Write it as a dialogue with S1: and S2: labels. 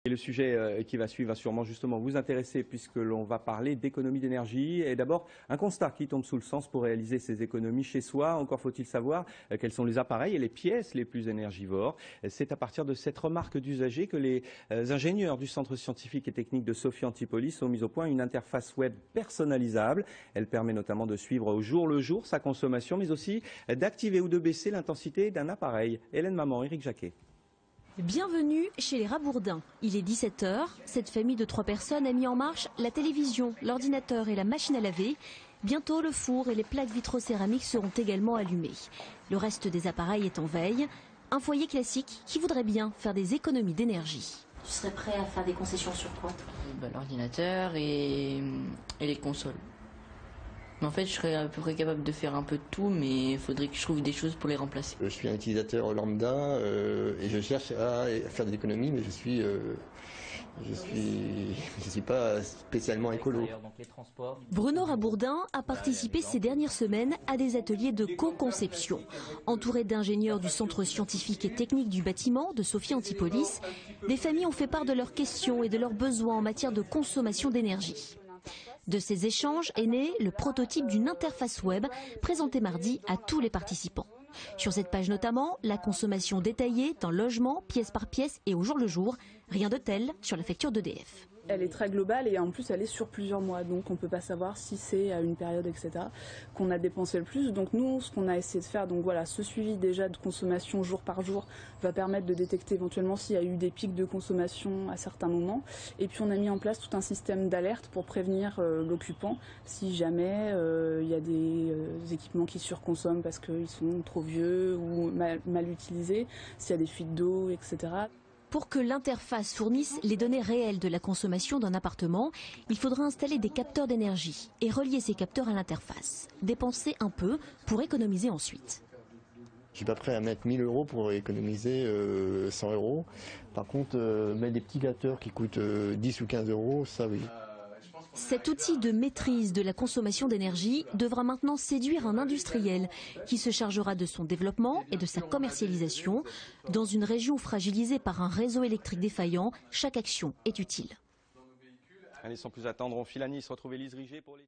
S1: Et le sujet qui va suivre va sûrement justement vous intéresser puisque l'on va parler d'économie d'énergie. Et d'abord, un constat qui tombe sous le sens pour réaliser ces économies chez soi. Encore faut-il savoir quels sont les appareils et les pièces les plus énergivores. C'est à partir de cette remarque d'usager que les ingénieurs du Centre scientifique et technique de Sophie Antipolis ont mis au point une interface web personnalisable. Elle permet notamment de suivre au jour le jour sa consommation, mais aussi d'activer ou de baisser l'intensité d'un appareil. Hélène Maman, Éric Jacquet.
S2: Bienvenue chez les Rabourdins. Il est 17 h. Cette famille de 3 personnes a mis en marche la télévision, l'ordinateur et la machine à laver. Bientôt, le four et les plaques vitrocéramiques seront également allumés. Le reste des appareils est en veille. Un foyer classique qui voudrait bien faire des économies d'énergie. Tu serais prêt à faire des concessions sur quoi?
S3: L'ordinateur et les consoles. En fait, je serais à peu près capable de faire un peu de tout, mais il faudrait que je trouve des choses pour les remplacer.
S4: Je suis un utilisateur lambda et je cherche à faire des économies, mais je suis pas spécialement écolo.
S2: Bruno Rabourdin a participé ces dernières semaines à des ateliers de co-conception. Entouré d'ingénieurs du Centre scientifique et technique du bâtiment de Sophie Antipolis, des familles ont fait part de leurs questions et de leurs besoins en matière de consommation d'énergie. De ces échanges est né le prototype d'une interface web présentée mardi à tous les participants. Sur cette page notamment, la consommation détaillée d'un logement, pièce par pièce et au jour le jour. Rien de tel sur la facture d'EDF.
S5: Elle est très globale et en plus elle est sur plusieurs mois, donc on ne peut pas savoir si c'est à une période, etc., qu'on a dépensé le plus. Donc nous, ce qu'on a essayé de faire, donc voilà, ce suivi déjà de consommation jour par jour va permettre de détecter éventuellement s'il y a eu des pics de consommation à certains moments. Et puis on a mis en place tout un système d'alerte pour prévenir l'occupant si jamais il y a des équipements qui surconsomment parce qu'ils sont trop vieux ou mal utilisés, s'il y a des fuites d'eau, etc.
S2: Pour que l'interface fournisse les données réelles de la consommation d'un appartement, il faudra installer des capteurs d'énergie et relier ces capteurs à l'interface. Dépenser un peu pour économiser ensuite.
S4: Je suis pas prêt à mettre 1000 € pour économiser 100 €. Par contre, mettre des petits capteurs qui coûtent 10 ou 15 €, ça oui.
S2: Cet outil de maîtrise de la consommation d'énergie devra maintenant séduire un industriel qui se chargera de son développement et de sa commercialisation. Dans une région fragilisée par un réseau électrique défaillant, chaque action est utile.
S1: Allez, sans plus attendre, on file à Nice, retrouver Lise Riget pour les...